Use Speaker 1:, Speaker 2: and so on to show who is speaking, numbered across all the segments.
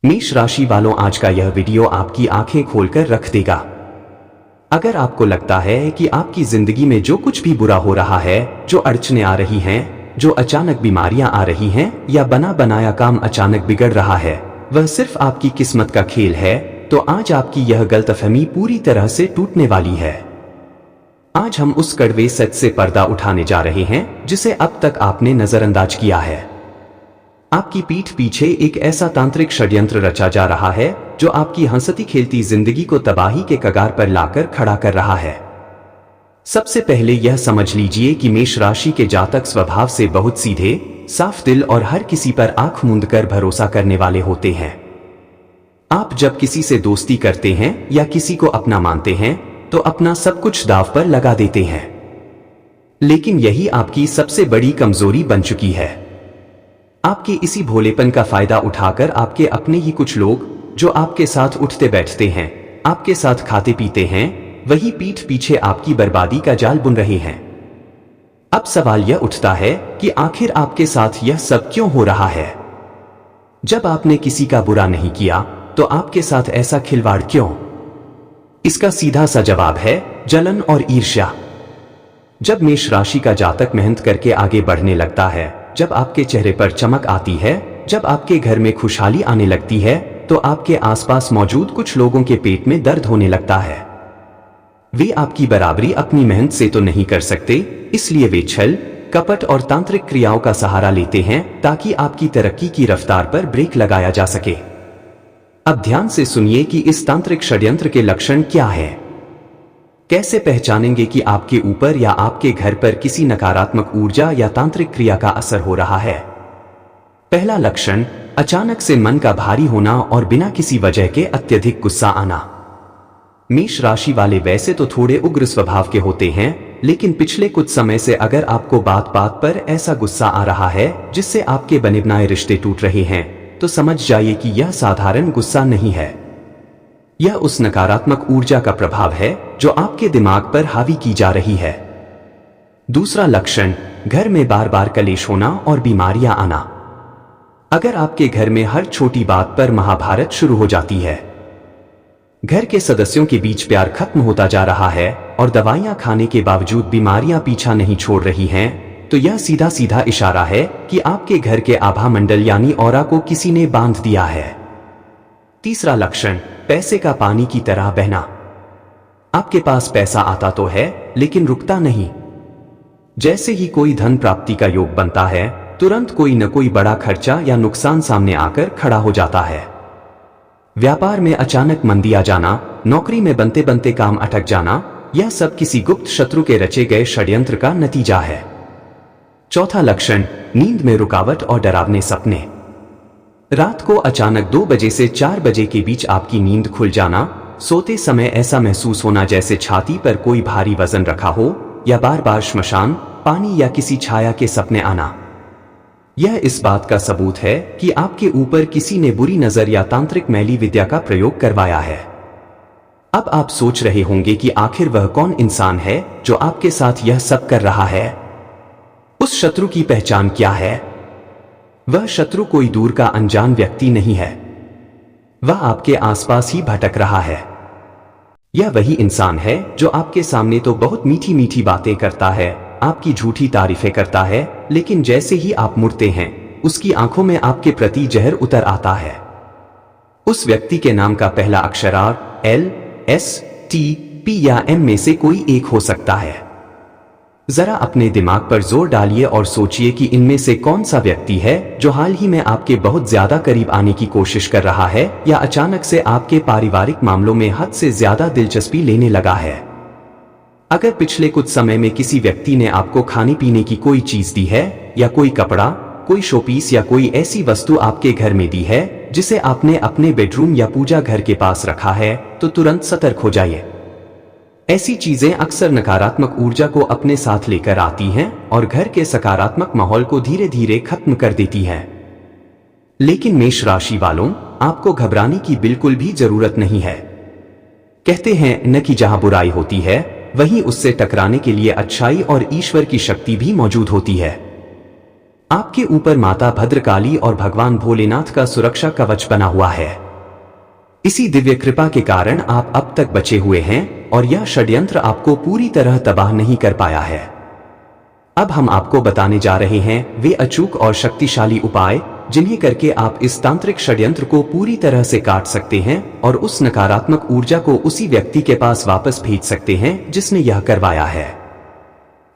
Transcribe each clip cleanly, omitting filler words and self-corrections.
Speaker 1: मेष राशि वालों, आज का यह वीडियो आपकी आंखें खोलकर रख देगा। अगर आपको लगता है कि आपकी जिंदगी में जो कुछ भी बुरा हो रहा है, जो अड़चने आ रही हैं, जो अचानक बीमारियां आ रही हैं या बना बनाया काम अचानक बिगड़ रहा है, वह सिर्फ आपकी किस्मत का खेल है, तो आज आपकी यह गलतफहमी पूरी तरह से टूटने वाली है। आज हम उस कड़वे सच से पर्दा उठाने जा रहे हैं जिसे अब तक आपने नजरअंदाज किया है। आपकी पीठ पीछे एक ऐसा तांत्रिक षड्यंत्र रचा जा रहा है जो आपकी हंसती खेलती जिंदगी को तबाही के कगार पर लाकर खड़ा कर रहा है। सबसे पहले यह समझ लीजिए कि मेष राशि के जातक स्वभाव से बहुत सीधे, साफ दिल और हर किसी पर आंख मूंद कर भरोसा करने वाले होते हैं। आप जब किसी से दोस्ती करते हैं या किसी को अपना मानते हैं तो अपना सब कुछ दांव पर लगा देते हैं। लेकिन यही आपकी सबसे बड़ी कमजोरी बन चुकी है। आपके इसी भोलेपन का फायदा उठाकर आपके अपने ही कुछ लोग, जो आपके साथ उठते बैठते हैं, आपके साथ खाते पीते हैं, वही पीठ पीछे आपकी बर्बादी का जाल बुन रहे हैं। अब सवाल यह उठता है कि आखिर आपके साथ यह सब क्यों हो रहा है? जब आपने किसी का बुरा नहीं किया तो आपके साथ ऐसा खिलवाड़ क्यों? इसका सीधा सा जवाब है जलन और ईर्ष्या। जब मेष राशि का जातक मेहनत करके आगे बढ़ने लगता है, जब आपके चेहरे पर चमक आती है, जब आपके घर में खुशहाली आने लगती है, तो आपके आसपास मौजूद कुछ लोगों के पेट में दर्द होने लगता है। वे आपकी बराबरी अपनी मेहनत से तो नहीं कर सकते, इसलिए वे छल, कपट और तांत्रिक क्रियाओं का सहारा लेते हैं ताकि आपकी तरक्की की रफ्तार पर ब्रेक लगाया जा सके। अब ध्यान से सुनिए कि इस तांत्रिक षड्यंत्र के लक्षण क्या है। कैसे पहचानेंगे कि आपके ऊपर या आपके घर पर किसी नकारात्मक ऊर्जा या तांत्रिक क्रिया का असर हो रहा है? पहला लक्षण, अचानक से मन का भारी होना और बिना किसी वजह के अत्यधिक गुस्सा आना। मेष राशि वाले वैसे तो थोड़े उग्र स्वभाव के होते हैं, लेकिन पिछले कुछ समय से अगर आपको बात बात पर ऐसा गुस्सा आ रहा है जिससे आपके बने बनाए रिश्ते टूट रहे हैं, तो समझ जाइए कि यह साधारण गुस्सा नहीं है। यह उस नकारात्मक ऊर्जा का प्रभाव है जो आपके दिमाग पर हावी की जा रही है। दूसरा लक्षण, घर में बार बार कलेश होना और बीमारियां आना। अगर आपके घर में हर छोटी बात पर महाभारत शुरू हो जाती है, घर के सदस्यों के बीच प्यार खत्म होता जा रहा है और दवाइयां खाने के बावजूद बीमारियां पीछा नहीं छोड़ रही हैं, तो यह सीधा सीधा इशारा है कि आपके घर के आभा मंडल यानी ऑरा को किसी ने बांध दिया है। तीसरा लक्षण, पैसे का पानी की तरह बहना। आपके पास पैसा आता तो है लेकिन रुकता नहीं। जैसे ही कोई धन प्राप्ति का योग बनता है, तुरंत कोई न कोई बड़ा खर्चा या नुकसान सामने आकर खड़ा हो जाता है। व्यापार में अचानक मंदी आ जाना, नौकरी में बनते बनते काम अटक जाना, यह सब किसी गुप्त शत्रु के रचे गए षड्यंत्र का नतीजा है। चौथा लक्षण, नींद में रुकावट और डरावने सपने। रात को अचानक 2 बजे से 4 बजे के बीच आपकी नींद खुल जाना, सोते समय ऐसा महसूस होना जैसे छाती पर कोई भारी वजन रखा हो, या बार बार श्मशान, पानी या किसी छाया के सपने आना। यह इस बात का सबूत है कि आपके ऊपर किसी ने बुरी नजर या तांत्रिक मैली विद्या का प्रयोग करवाया है। अब आप सोच रहे होंगे कि आखिर वह कौन इंसान है जो आपके साथ यह सब कर रहा है? उस शत्रु की पहचान क्या है? वह शत्रु कोई दूर का अनजान व्यक्ति नहीं है, वह आपके आसपास ही भटक रहा है। यह वही इंसान है जो आपके सामने तो बहुत मीठी मीठी बातें करता है, आपकी झूठी तारीफें करता है, लेकिन जैसे ही आप मुड़ते हैं, उसकी आंखों में आपके प्रति जहर उतर आता है। उस व्यक्ति के नाम का पहला अक्षर R, L, S, T, P या M में से कोई एक हो सकता है। जरा अपने दिमाग पर जोर डालिए और सोचिए कि इनमें से कौन सा व्यक्ति है जो हाल ही में आपके बहुत ज्यादा करीब आने की कोशिश कर रहा है या अचानक से आपके पारिवारिक मामलों में हद से ज्यादा दिलचस्पी लेने लगा है। अगर पिछले कुछ समय में किसी व्यक्ति ने आपको खाने पीने की कोई चीज दी है, या कोई कपड़ा, कोई शोपीस या कोई ऐसी वस्तु आपके घर में दी है जिसे आपने अपने बेडरूम या पूजा घर के पास रखा है, तो तुरंत सतर्क हो जाइए। ऐसी चीजें अक्सर नकारात्मक ऊर्जा को अपने साथ लेकर आती हैं और घर के सकारात्मक माहौल को धीरे धीरे खत्म कर देती हैं। लेकिन मेष राशि वालों, आपको घबराने की बिल्कुल भी जरूरत नहीं है। कहते हैं न कि जहां बुराई होती है वहीं उससे टकराने के लिए अच्छाई और ईश्वर की शक्ति भी मौजूद होती है। आपके ऊपर माता भद्रकाली और भगवान भोलेनाथ का सुरक्षा कवच बना हुआ है। इसी दिव्य कृपा के कारण आप अब तक बचे हुए हैं और यह षड्यंत्र आपको पूरी तरह तबाह नहीं कर पाया है। अब हम आपको बताने जा रहे हैं वे अचूक और शक्तिशाली उपाय जिन्हें करके आप इस तांत्रिक षड्यंत्र को पूरी तरह से काट सकते हैं और उस नकारात्मक ऊर्जा को उसी व्यक्ति के पास वापस भेज सकते हैं जिसने यह करवाया है।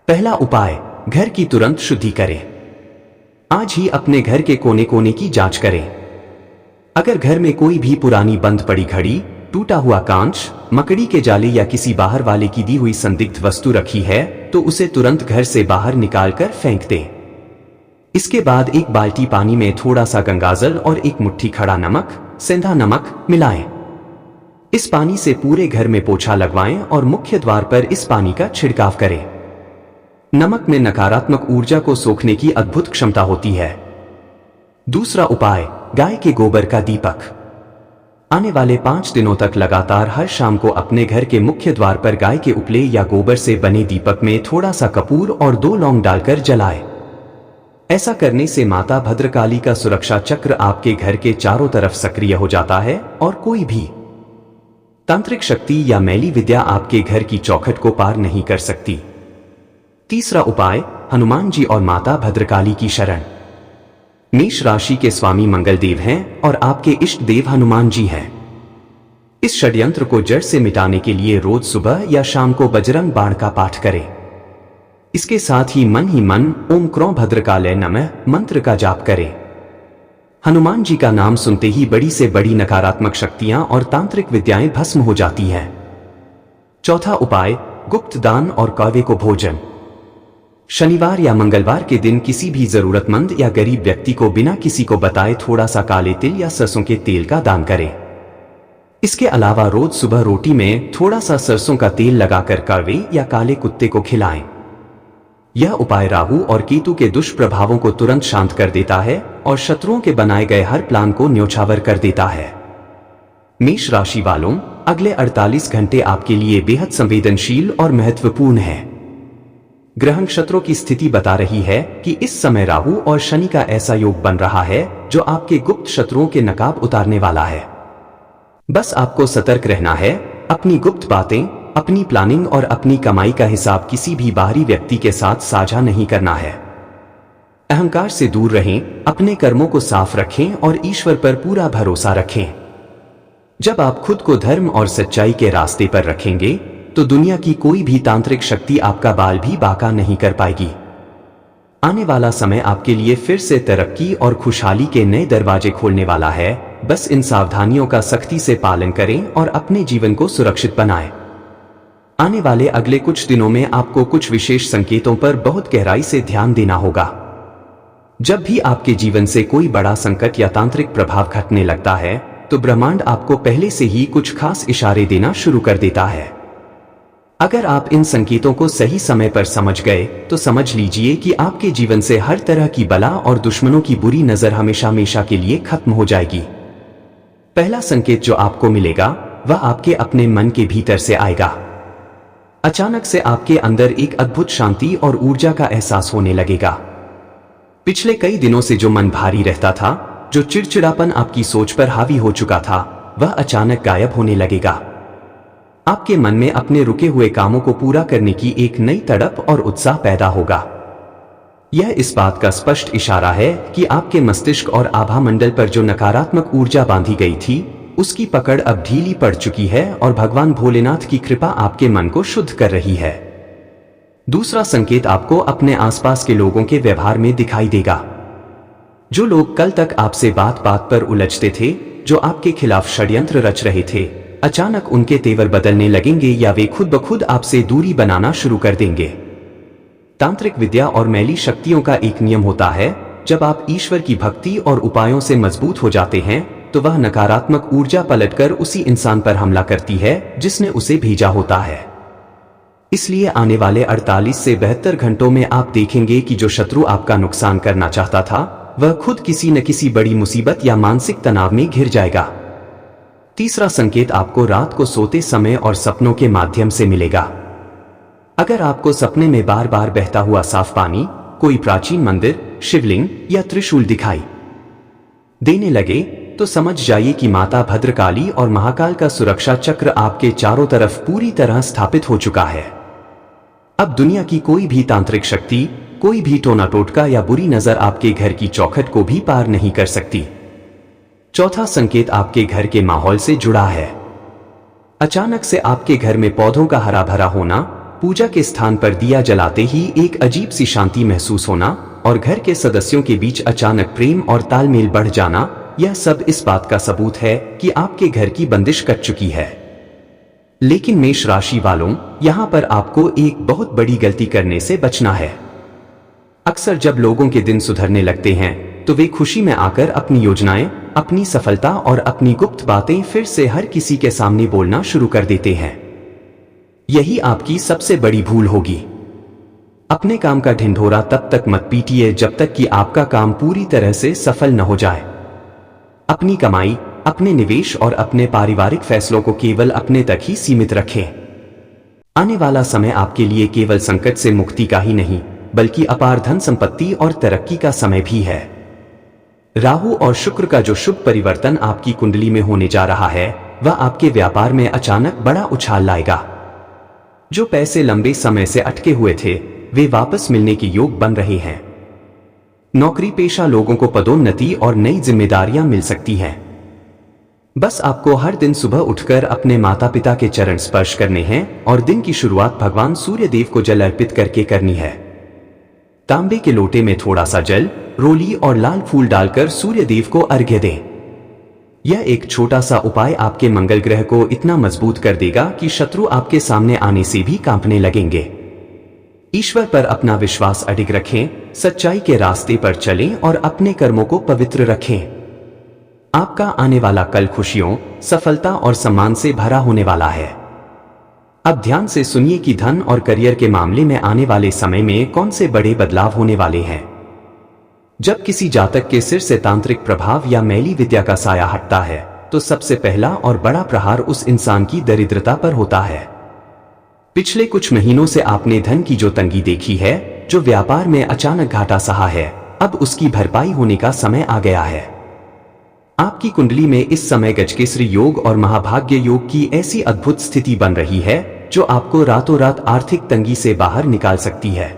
Speaker 1: पहला उपाय, घर की तुरंत शुद्धि करें। आज ही अपने घर के कोने कोने की जांच करें। अगर घर में कोई भी पुरानी बंद पड़ी घड़ी, टूटा हुआ कांच, मकड़ी के जाले या किसी बाहर वाले की दी हुई संदिग्ध वस्तु रखी है तो उसे तुरंत घर से बाहर निकालकर फेंक दें। इसके बाद एक बाल्टी पानी में थोड़ा सा गंगाजल और एक मुट्ठी खड़ा नमक, सेंधा नमक मिलाएं। इस पानी से पूरे घर में पोछा लगवाएं और मुख्य द्वार पर इस पानी का छिड़काव करें। नमक में नकारात्मक ऊर्जा को सोखने की अद्भुत क्षमता होती है। दूसरा उपाय, गाय के गोबर का दीपक। आने वाले 5 दिनों तक लगातार हर शाम को अपने घर के मुख्य द्वार पर गाय के उपले या गोबर से बने दीपक में थोड़ा सा कपूर और 2 लौंग डालकर जलाएं। ऐसा करने से माता भद्रकाली का सुरक्षा चक्र आपके घर के चारों तरफ सक्रिय हो जाता है और कोई भी तांत्रिक शक्ति या मैली विद्या आपके घर की चौखट को पार नहीं कर सकती। तीसरा उपाय, हनुमान जी और माता भद्रकाली की शरण। मेष राशि के स्वामी मंगलदेव हैं और आपके इष्ट देव हनुमान जी हैं। इस षड्यंत्र को जड़ से मिटाने के लिए रोज सुबह या शाम को बजरंग बाण का पाठ करें। इसके साथ ही मन ओम क्रों भद्रकालय नमः मंत्र का जाप करें। हनुमान जी का नाम सुनते ही बड़ी से बड़ी नकारात्मक शक्तियां और तांत्रिक विद्याएं भस्म हो जाती हैं। चौथा उपाय, गुप्त दान और कौवे को भोजन। शनिवार या मंगलवार के दिन किसी भी जरूरतमंद या गरीब व्यक्ति को बिना किसी को बताए थोड़ा सा काले तिल या सरसों के तेल का दान करें। इसके अलावा रोज सुबह रोटी में थोड़ा सा सरसों का तेल लगाकर कौवे या काले कुत्ते को खिलाएं। यह उपाय राहु और केतु के दुष्प्रभावों को तुरंत शांत कर देता है और शत्रुओं के बनाए गए हर प्लान को न्योछावर कर देता है। मेष राशि वालों, अगले 48 घंटे आपके लिए बेहद संवेदनशील और महत्वपूर्ण है। ग्रह नक्षत्रों की स्थिति बता रही है कि इस समय राहु और शनि का ऐसा योग बन रहा है जो आपके गुप्त शत्रुओं के नकाब उतारने वाला है। बस आपको सतर्क रहना है, अपनी गुप्त बातें, अपनी प्लानिंग और अपनी कमाई का हिसाब किसी भी बाहरी व्यक्ति के साथ साझा नहीं करना है। अहंकार से दूर रहें, अपने कर्मों को साफ रखें और ईश्वर पर पूरा भरोसा रखें। जब आप खुद को धर्म और सच्चाई के रास्ते पर रखेंगे तो दुनिया की कोई भी तांत्रिक शक्ति आपका बाल भी बांका नहीं कर पाएगी। आने वाला समय आपके लिए फिर से तरक्की और खुशहाली के नए दरवाजे खोलने वाला है। बस इन सावधानियों का सख्ती से पालन करें और अपने जीवन को सुरक्षित बनाएं। आने वाले अगले कुछ दिनों में आपको कुछ विशेष संकेतों पर बहुत गहराई से ध्यान देना होगा। जब भी आपके जीवन से कोई बड़ा संकट या तांत्रिक प्रभाव घटने लगता है तो ब्रह्मांड आपको पहले से ही कुछ खास इशारे देना शुरू कर देता है। अगर आप इन संकेतों को सही समय पर समझ गए तो समझ लीजिए कि आपके जीवन से हर तरह की बला और दुश्मनों की बुरी नजर हमेशा हमेशा के लिए खत्म हो जाएगी। पहला संकेत जो आपको मिलेगा वह आपके अपने मन के भीतर से आएगा। अचानक से आपके अंदर एक अद्भुत शांति और ऊर्जा का एहसास होने लगेगा। पिछले कई दिनों से जो मन भारी रहता था, जो चिड़चिड़ापन आपकी सोच पर हावी हो चुका था, वह अचानक गायब होने लगेगा। आपके मन में अपने रुके हुए कामों को पूरा करने की एक नई तड़प और उत्साह पैदा होगा। यह इस बात का स्पष्ट इशारा है कि आपके मस्तिष्क और आभा मंडल पर जो नकारात्मक ऊर्जा बांधी गई थी उसकी पकड़ अब ढीली पड़ चुकी है और भगवान भोलेनाथ की कृपा आपके मन को शुद्ध कर रही है। दूसरा संकेत आपको अपने आसपास के लोगों के व्यवहार में दिखाई देगा। जो लोग कल तक आपसे बात बात पर उलझते थे, जो आपके खिलाफ षड्यंत्र रच रहे थे, अचानक उनके तेवर बदलने लगेंगे या वे खुद ब खुद आपसे दूरी बनाना शुरू कर देंगे। तांत्रिक विद्या और मैली शक्तियों का एक नियम होता है, जब आप ईश्वर की भक्ति और उपायों से मजबूत हो जाते हैं तो वह नकारात्मक ऊर्जा पलटकर उसी इंसान पर हमला करती है जिसने उसे भेजा होता है। इसलिए आने वाले 48 से 72 घंटों में आप देखेंगे कि जो शत्रु आपका नुकसान करना चाहता था वह खुद किसी न किसी बड़ी मुसीबत या मानसिक तनाव में घिर जाएगा। तीसरा संकेत आपको रात को सोते समय और सपनों के माध्यम से मिलेगा। अगर आपको सपने में बार बार बहता हुआ साफ पानी, कोई प्राचीन मंदिर, शिवलिंग या त्रिशूल दिखाई देने लगे तो समझ जाइए कि माता भद्रकाली और महाकाल का सुरक्षा चक्र आपके चारों तरफ पूरी तरह स्थापित हो चुका है। अब दुनिया की कोई भी तांत्रिक शक्ति, कोई भी टोना टोटका या बुरी नजर आपके घर की चौखट को भी पार नहीं कर सकती। चौथा संकेत आपके घर के माहौल से जुड़ा है। अचानक से आपके घर में पौधों का हरा भरा होना, पूजा के स्थान पर दिया जलाते ही एक अजीब सी शांति महसूस होना और घर के सदस्यों के बीच अचानक प्रेम और तालमेल बढ़ जाना, यह सब इस बात का सबूत है कि आपके घर की बंदिश कट चुकी है। लेकिन मेष राशि वालों, यहां पर आपको एक बहुत बड़ी गलती करने से बचना है। अक्सर जब लोगों के दिन सुधरने लगते हैं तो वे खुशी में आकर अपनी योजनाएं, अपनी सफलता और अपनी गुप्त बातें फिर से हर किसी के सामने बोलना शुरू कर देते हैं। यही आपकी सबसे बड़ी भूल होगी। अपने काम का ढिंढोरा तब तक मत पीटिए जब तक कि आपका काम पूरी तरह से सफल न हो जाए। अपनी कमाई, अपने निवेश और अपने पारिवारिक फैसलों को केवल अपने तक ही सीमित रखें। आने वाला समय आपके लिए केवल संकट से मुक्ति का ही नहीं, बल्कि अपार धन संपत्ति और तरक्की का समय भी है। राहु और शुक्र का जो शुभ परिवर्तन आपकी कुंडली में होने जा रहा है, वह आपके व्यापार में अचानक बड़ा उछाल लाएगा। जो पैसे लंबे समय से अटके हुए थे, वे वापस मिलने के योग बन रहे हैं। नौकरी पेशा लोगों को पदोन्नति और नई जिम्मेदारियां मिल सकती हैं। बस आपको हर दिन सुबह उठकर अपने माता पिता के चरण स्पर्श करने हैं और दिन की शुरुआत भगवान सूर्य देव को जल अर्पित करके करनी है। तांबे के लोटे में थोड़ा सा जल, रोली और लाल फूल डालकर सूर्य देव को अर्घ्य दें। यह एक छोटा सा उपाय आपके मंगल ग्रह को इतना मजबूत कर देगा कि शत्रु आपके सामने आने से भी कांपने लगेंगे। ईश्वर पर अपना विश्वास अडिग रखें, सच्चाई के रास्ते पर चलें और अपने कर्मों को पवित्र रखें। आपका आने वाला कल खुशियों, सफलता और सम्मान से भरा होने वाला है। अब ध्यान से सुनिए कि धन और करियर के मामले में आने वाले समय में कौन से बड़े बदलाव होने वाले हैं। जब किसी जातक के सिर से तांत्रिक प्रभाव या मैली विद्या का साया हटता है, तो सबसे पहला और बड़ा प्रहार उस इंसान की दरिद्रता पर होता है। पिछले कुछ महीनों से आपने धन की जो तंगी देखी है, जो व्यापार में अचानक घाटा सहा है, अब उसकी भरपाई होने का समय आ गया है। आपकी कुंडली में इस समय गजकेसरी योग और महाभाग्य योग की ऐसी अद्भुत स्थिति बन रही है जो आपको रातों रात आर्थिक तंगी से बाहर निकाल सकती है।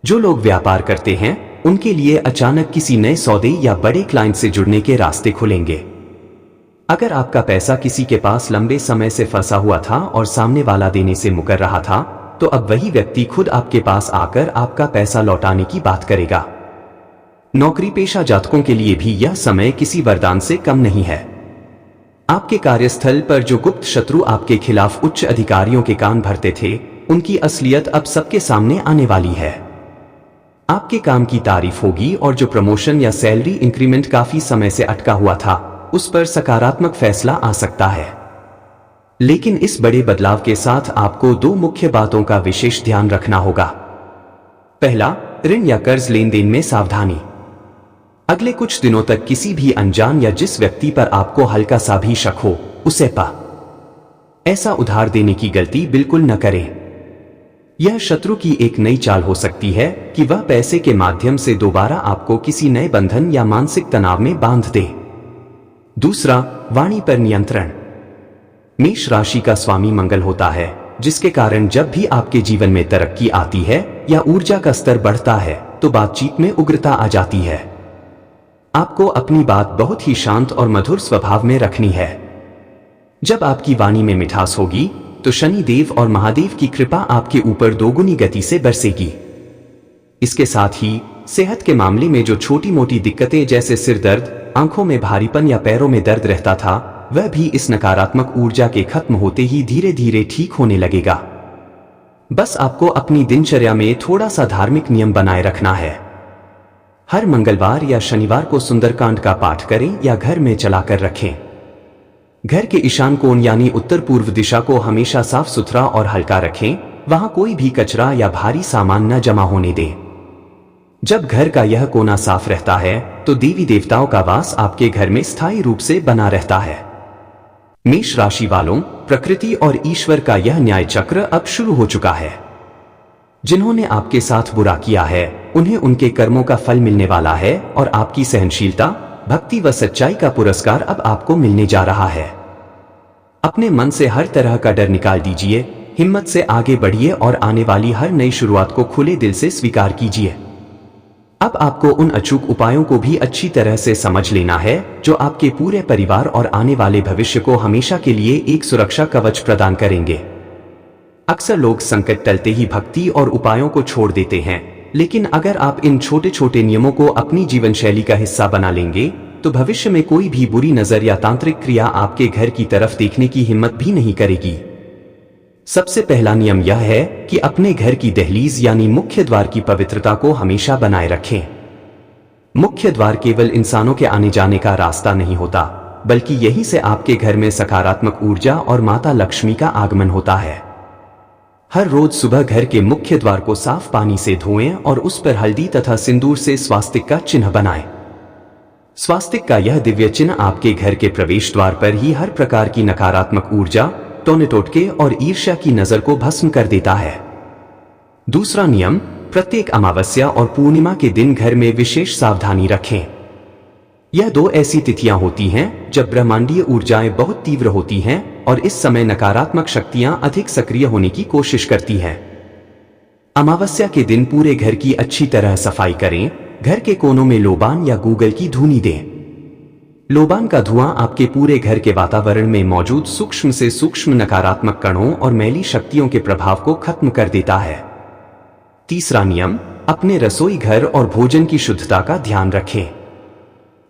Speaker 1: जो लोग व्यापार करते हैं, उनके लिए अचानक किसी नए सौदे या बड़े क्लाइंट से जुड़ने के रास्ते खुलेंगे। अगर आपका पैसा किसी के पास लंबे समय से फंसा हुआ था और सामने वाला देने से मुकर रहा था, तो अब वही व्यक्ति खुद आपके पास आकर आपका पैसा लौटाने की बात करेगा। नौकरी पेशा जातकों के लिए भी यह समय किसी वरदान से कम नहीं है। आपके कार्यस्थल पर जो गुप्त शत्रु आपके खिलाफ उच्च अधिकारियों के कान भरते थे, उनकी असलियत अब सबके सामने आने वाली है। आपके काम की तारीफ होगी और जो प्रमोशन या सैलरी इंक्रीमेंट काफी समय से अटका हुआ था, उस पर सकारात्मक फैसला आ सकता है। लेकिन इस बड़े बदलाव के साथ आपको दो मुख्य बातों का विशेष ध्यान रखना होगा। पहला, ऋण या कर्ज लेन देन में सावधानी। अगले कुछ दिनों तक किसी भी अनजान या जिस व्यक्ति पर आपको हल्का सा भी शक हो, उसे ऐसा उधार देने की गलती बिल्कुल न करें। यह शत्रु की एक नई चाल हो सकती है कि वह पैसे के माध्यम से दोबारा आपको किसी नए बंधन या मानसिक तनाव में बांध दे। दूसरा, वाणी पर नियंत्रण। मेष राशि का स्वामी मंगल होता है, जिसके कारण जब भी आपके जीवन में तरक्की आती है या ऊर्जा का स्तर बढ़ता है, तो बातचीत में उग्रता आ जाती है। आपको अपनी बात बहुत ही शांत और मधुर स्वभाव में रखनी है। जब आपकी वाणी में मिठास होगी, तो शनि देव और महादेव की कृपा आपके ऊपर दोगुनी गति से बरसेगी। इसके साथ ही सेहत के मामले में जो छोटी मोटी दिक्कतें जैसे सिर दर्द, आंखों में भारीपन या पैरों में दर्द रहता था, वह भी इस नकारात्मक ऊर्जा के खत्म होते ही धीरे धीरे ठीक होने लगेगा। बस आपको अपनी दिनचर्या में थोड़ा सा धार्मिक नियम बनाए रखना है। हर मंगलवार या शनिवार को सुंदरकांड का पाठ करें या घर में चलाकर रखें। घर के ईशान कोण यानी उत्तर पूर्व दिशा को हमेशा साफ सुथरा और हल्का रखें, वहां कोई भी कचरा या भारी सामान न जमा होने दें। जब घर का यह कोना साफ रहता है, तो देवी देवताओं का वास आपके घर में स्थायी रूप से बना रहता है। मेष राशि वालों, प्रकृति और ईश्वर का यह न्याय चक्र अब शुरू हो चुका है। जिन्होंने आपके साथ बुरा किया है, उन्हें उनके कर्मों का फल मिलने वाला है और आपकी सहनशीलता, भक्ति व सच्चाई का पुरस्कार अब आपको मिलने जा रहा है। अपने मन से हर तरह का डर निकाल दीजिए, हिम्मत से आगे बढ़िए और आने वाली हर नई शुरुआत को खुले दिल से स्वीकार कीजिए। अब आपको उन अचूक उपायों को भी अच्छी तरह से समझ लेना है जो आपके पूरे परिवार और आने वाले भविष्य को हमेशा के लिए एक सुरक्षा कवच प्रदान करेंगे। अक्सर लोग संकट टलते ही भक्ति और उपायों को छोड़ देते हैं, लेकिन अगर आप इन छोटे छोटे नियमों को अपनी जीवन शैली का हिस्सा बना लेंगे तो भविष्य में कोई भी बुरी नजर या तांत्रिक क्रिया आपके घर की तरफ देखने की हिम्मत भी नहीं करेगी। सबसे पहला नियम यह है कि अपने घर की दहलीज यानी मुख्य द्वार की पवित्रता को हमेशा बनाए रखें। मुख्य द्वार केवल इंसानों के आने जाने का रास्ता नहीं होता, बल्कि यहीं से आपके घर में सकारात्मक ऊर्जा और माता लक्ष्मी का आगमन होता है। हर रोज सुबह घर के मुख्य द्वार को साफ पानी से धोएं और उस पर हल्दी तथा सिंदूर से स्वास्तिक का चिन्ह बनाएं। स्वास्तिक का यह दिव्य चिन्ह आपके घर के प्रवेश द्वार पर ही हर प्रकार की नकारात्मक ऊर्जा, टोने टोटके और ईर्ष्या की नजर को भस्म कर देता है। दूसरा नियम, प्रत्येक अमावस्या और पूर्णिमा के दिन घर में विशेष सावधानी रखें। यह दो ऐसी तिथियां होती हैं जब ब्रह्मांडीय ऊर्जाएं बहुत तीव्र होती हैं और इस समय नकारात्मक शक्तियां अधिक सक्रिय होने की कोशिश करती हैं। अमावस्या के दिन पूरे घर की अच्छी तरह सफाई करें, घर के कोनों में लोबान या गूगल की धूनी दें। लोबान का धुआं आपके पूरे घर के वातावरण में मौजूद सूक्ष्म से सूक्ष्म नकारात्मक कणों और मैली शक्तियों के प्रभाव को खत्म कर देता है। तीसरा नियम, अपने रसोई घर और भोजन की शुद्धता का ध्यान रखें।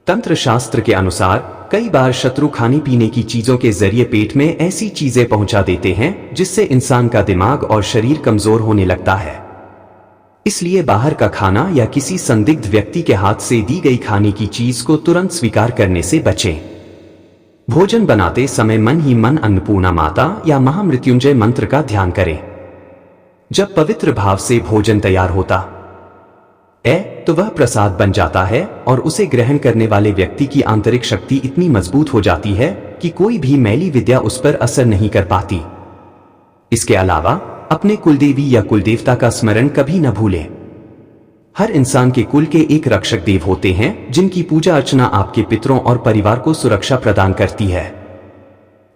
Speaker 1: तंत्र शास्त्र के अनुसार कई बार शत्रु खाने पीने की चीजों के जरिए पेट में ऐसी चीजें पहुंचा देते हैं जिससे इंसान का दिमाग और शरीर कमजोर होने लगता है। इसलिए बाहर का खाना या किसी संदिग्ध व्यक्ति के हाथ से दी गई खाने की चीज को तुरंत स्वीकार करने से बचें। भोजन बनाते समय मन ही मन अन्नपूर्णा माता या महामृत्युंजय मंत्र का ध्यान करें। जब पवित्र भाव से भोजन तैयार होता है तो वह प्रसाद बन जाता है और उसे ग्रहण करने वाले व्यक्ति की आंतरिक शक्ति इतनी मजबूत हो जाती है कि कोई भी मैली विद्या उस पर असर नहीं कर पाती। इसके अलावा अपने कुलदेवी या कुलदेवता का स्मरण कभी न भूलें। हर इंसान के कुल के एक रक्षक देव होते हैं जिनकी पूजा अर्चना आपके पितरों और परिवार को सुरक्षा प्रदान करती है।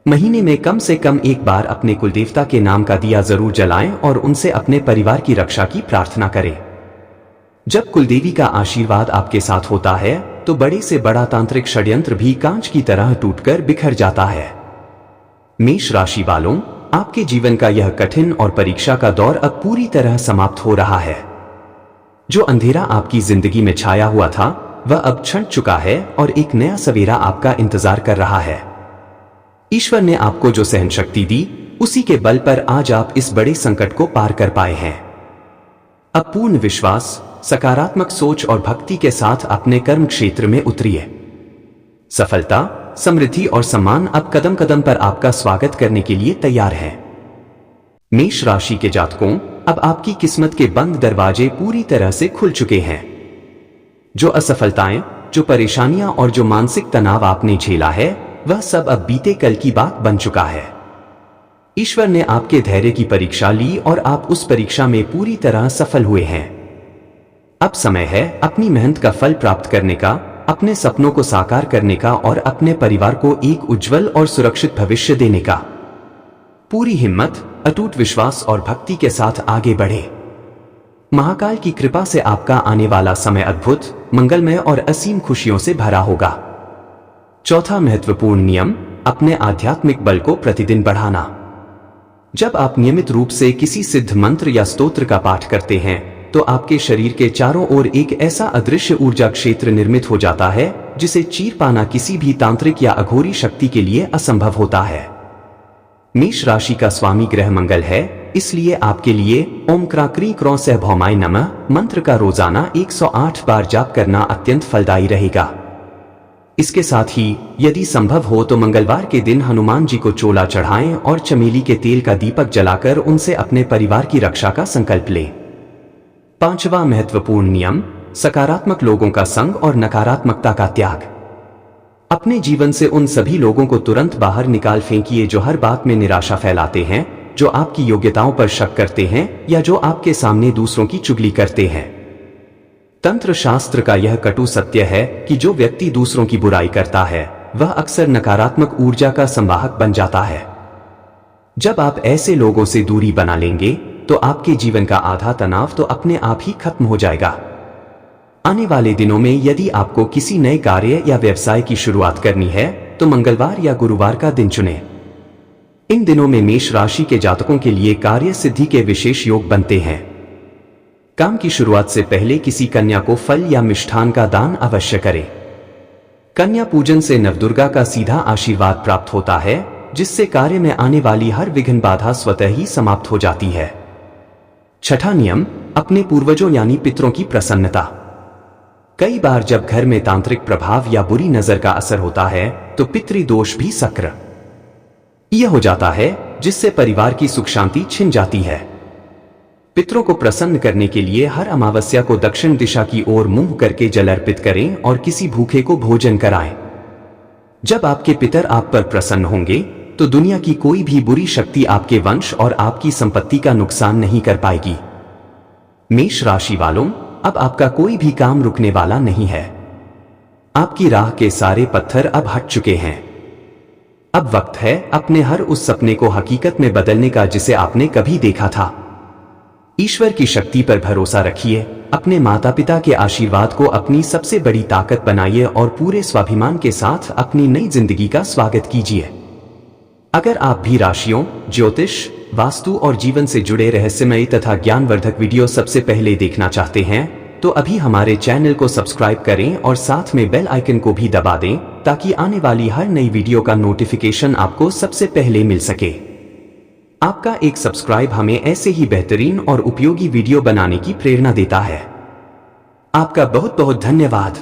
Speaker 1: महीने में कम से कम एक बार अपने कुलदेवता के नाम का दिया जरूर जलाएं और उनसे अपने परिवार की रक्षा की प्रार्थना करें। जब कुलदेवी का आशीर्वाद आपके साथ होता है तो बड़े से बड़ा तांत्रिक षड्यंत्र भी कांच की तरह टूटकर बिखर जाता है। मेष राशि वालों, आपके जीवन का यह कठिन और परीक्षा का दौर अब पूरी तरह समाप्त हो रहा है। जो अंधेरा आपकी जिंदगी में छाया हुआ था वह अब छंट चुका है और एक नया सवेरा आपका इंतजार कर रहा है। ईश्वर ने आपको जो सहन शक्ति दी उसी के बल पर आज आप इस बड़े संकट को पार कर पाए हैं। अब पूर्ण विश्वास, सकारात्मक सोच और भक्ति के साथ अपने कर्म क्षेत्र में उतरिए। सफलता, समृद्धि और सम्मान अब कदम कदम पर आपका स्वागत करने के लिए तैयार है। मेष राशि के जातकों, अब आपकी किस्मत के बंद दरवाजे पूरी तरह से खुल चुके हैं। जो असफलताएं, जो परेशानियां और जो मानसिक तनाव आपने झेला है वह सब अब बीते कल की बात बन चुका है। ईश्वर ने आपके धैर्य की परीक्षा ली और आप उस परीक्षा में पूरी तरह सफल हुए हैं। अब समय है अपनी मेहनत का फल प्राप्त करने का, अपने सपनों को साकार करने का और अपने परिवार को एक उज्जवल और सुरक्षित भविष्य देने का। पूरी हिम्मत, अटूट विश्वास और भक्ति के साथ आगे बढ़े। महाकाल की कृपा से आपका आने वाला समय अद्भुत, मंगलमय और असीम खुशियों से भरा होगा। चौथा महत्वपूर्ण नियम, अपने आध्यात्मिक बल को प्रतिदिन बढ़ाना। जब आप नियमित रूप से किसी सिद्ध मंत्र या स्तोत्र का पाठ करते हैं तो आपके शरीर के चारों ओर एक ऐसा अदृश्य ऊर्जा क्षेत्र निर्मित हो जाता है जिसे चीर पाना किसी भी तांत्रिक या अघोरी शक्ति के लिए असंभव होता है। मेष राशि का स्वामी ग्रह मंगल है, इसलिए आपके लिए ओम क्राक्री क्रौ सह भौमाय नमः मंत्र का रोजाना 108 बार जाप करना अत्यंत फलदायी रहेगा। इसके साथ ही यदि संभव हो तो मंगलवार के दिन हनुमान जी को चोला चढ़ाएं और चमेली के तेल का दीपक जलाकर उनसे अपने परिवार की रक्षा का संकल्प लें। पांचवा महत्वपूर्ण नियम, सकारात्मक लोगों का संग और नकारात्मकता का त्याग। अपने जीवन से उन सभी लोगों को तुरंत बाहर निकाल फेंकिए जो हर बात में निराशा फैलाते हैं, जो आपकी योग्यताओं पर शक करते हैं या जो आपके सामने दूसरों की चुगली करते हैं। तंत्र शास्त्र का यह कटु सत्य है कि जो व्यक्ति दूसरों की बुराई करता है वह अक्सर नकारात्मक ऊर्जा का संवाहक बन जाता है। जब आप ऐसे लोगों से दूरी बना लेंगे तो आपके जीवन का आधा तनाव तो अपने आप ही खत्म हो जाएगा। आने वाले दिनों में यदि आपको किसी नए कार्य या व्यवसाय की शुरुआत करनी है तो मंगलवार या गुरुवार का दिन चुनें। इन दिनों में मेष राशि के जातकों के लिए कार्य सिद्धि के विशेष योग बनते हैं। काम की शुरुआत से पहले किसी कन्या को फल या मिष्ठान का दान अवश्य करें। कन्या पूजन से नवदुर्गा का सीधा आशीर्वाद प्राप्त होता है, जिससे कार्य में आने वाली हर विघ्न बाधा स्वतः ही समाप्त हो जाती है। छठा नियम, अपने पूर्वजों यानी पितरों की प्रसन्नता। कई बार जब घर में तांत्रिक प्रभाव या बुरी नजर का असर होता है तो पितृदोष भी सक्रिय हो जाता है, जिससे परिवार की सुख शांति छिन जाती है। पितरों को प्रसन्न करने के लिए हर अमावस्या को दक्षिण दिशा की ओर मुंह करके जल अर्पित करें और किसी भूखे को भोजन कराएं। जब आपके पितर आप पर प्रसन्न होंगे तो दुनिया की कोई भी बुरी शक्ति आपके वंश और आपकी संपत्ति का नुकसान नहीं कर पाएगी। मेष राशि वालों, अब आपका कोई भी काम रुकने वाला नहीं है। आपकी राह के सारे पत्थर अब हट चुके हैं। अब वक्त है अपने हर उस सपने को हकीकत में बदलने का जिसे आपने कभी देखा था। ईश्वर की शक्ति पर भरोसा रखिए, अपने माता पिता के आशीर्वाद को अपनी सबसे बड़ी ताकत बनाइए और पूरे स्वाभिमान के साथ अपनी नई जिंदगी का स्वागत कीजिए। अगर आप भी राशियों, ज्योतिष, वास्तु और जीवन से जुड़े रहस्यमयी तथा ज्ञानवर्धक वीडियो सबसे पहले देखना चाहते हैं तो अभी हमारे चैनल को सब्सक्राइब करें और साथ में बेल आइकन को भी दबा दें ताकि आने वाली हर नई वीडियो का नोटिफिकेशन आपको सबसे पहले मिल सके। आपका एक सब्सक्राइब हमें ऐसे ही बेहतरीन और उपयोगी वीडियो बनाने की प्रेरणा देता है। आपका बहुत बहुत धन्यवाद।